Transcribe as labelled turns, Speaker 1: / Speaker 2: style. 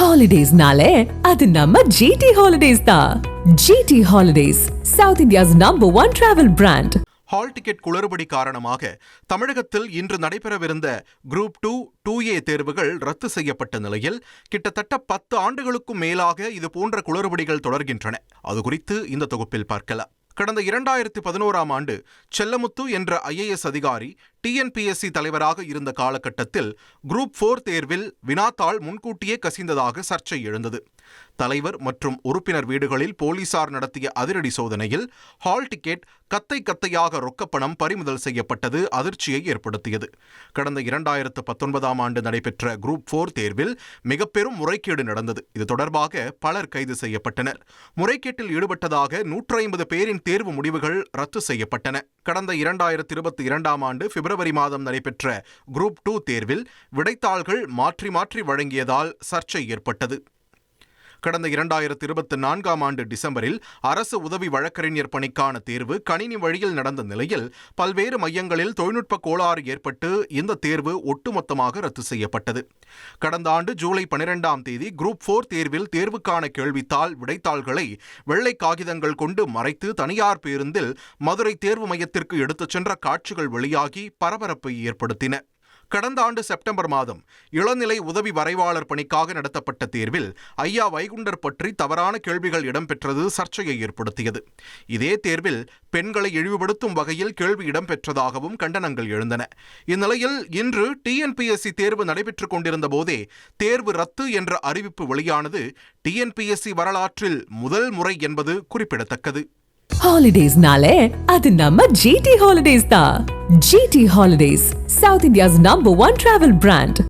Speaker 1: ஹாலிடேஸ்னாலே அது நம்ம ஜிடி ஹாலிடேஸ் தான். GT holidays, south India's #1 travel brand.
Speaker 2: Hall ticket குளறுபடி காரணமாக தமிழகத்தில் இன்று நடைபெறவிருந்த குரூப் 2, 2A தேர்வுகள் ரத்து செய்யப்பட்ட நிலையில் கிட்டத்தட்ட 10 ஆண்டுகளுக்கும் மேலாக இதுபோன்ற குளறுபடிகள் தொடர்கின்றன. அது குறித்து இந்த தொகுப்பில் பார்க்கலாம். கடந்த 2011ஆம் ஆண்டு செல்லமுத்து என்ற IAS அதிகாரி TNPSC தலைவராக இருந்த காலகட்டத்தில் குரூப் 4 தேர்வில் வினாத்தாள் முன்கூட்டியே கசிந்ததாக சர்ச்சை எழுந்தது. தலைவர் மற்றும் உறுப்பினர் வீடுகளில் போலீசார் நடத்திய அதிரடி சோதனையில் ஹால் டிக்கெட் கத்தையாக ரொக்கப்பணம் பறிமுதல் செய்யப்பட்டது அதிர்ச்சியை ஏற்படுத்தியது. கடந்த 2019ஆம் ஆண்டு நடைபெற்ற குரூப் 4 தேர்வில் மிக பெரும் முறைகேடு நடந்தது. இது தொடர்பாக பலர் கைது செய்யப்பட்டனர். முறைகேட்டில் ஈடுபட்டதாக 150 பேரின் தேர்வு முடிவுகள் ரத்து செய்யப்பட்டன. கடந்த 2022ஆம் ஆண்டு பிப்ரவரி மாதம் நடைபெற்ற குரூப் 2 தேர்வில் விடைத்தாள்கள் மாற்றி வழங்கியதால் சர்ச்சை ஏற்பட்டது. கடந்த 2024ஆம் ஆண்டு டிசம்பரில் அரசு உதவி வழக்கறிஞர் பணிக்கான தேர்வு கணினி வழியில் நடந்த நிலையில் பல்வேறு மையங்களில் தொழில்நுட்ப கோளாறு ஏற்பட்டு இந்த தேர்வு ஒட்டுமொத்தமாக ரத்து செய்யப்பட்டது. கடந்த ஆண்டு ஜூலை 12ஆம் தேதி குரூப் 4 தேர்வில் தேர்வுக்கான கேள்வித்தாள் விடைத்தாள்களை வெள்ளை காகிதங்கள் கொண்டு மறைத்து தனியார் பேருந்தில் மதுரை தேர்வு மையத்திற்கு எடுத்துச் சென்ற காட்சிகள் வெளியாகி பரபரப்பை ஏற்படுத்தின. கடந்த ஆண்டு செப்டம்பர் மாதம் இளநிலை உதவி வரைவாளர் பணிக்காக நடத்தப்பட்ட தேர்வில் ஐயா வைகுண்டர் பற்றி தவறான கேள்விகள் இடம்பெற்றது சர்ச்சையை ஏற்படுத்தியது. இதே தேர்வில் பெண்களை இழிவுபடுத்தும் வகையில் கேள்வி இடம்பெற்றதாகவும் கண்டனங்கள் எழுந்தன. இந்நிலையில் இன்று TNPSC தேர்வு நடைபெற்றுக் கொண்டிருந்த போதே தேர்வு ரத்து என்ற அறிவிப்பு வெளியானது TNPSC வரலாற்றில் முதல் முறை என்பது குறிப்பிடத்தக்கது.
Speaker 1: ஹாலிடேஸ்னாலே அது நம்ம ஜிடி ஹாலிடேஸ் தான். GT holidays, south India's #1 travel brand.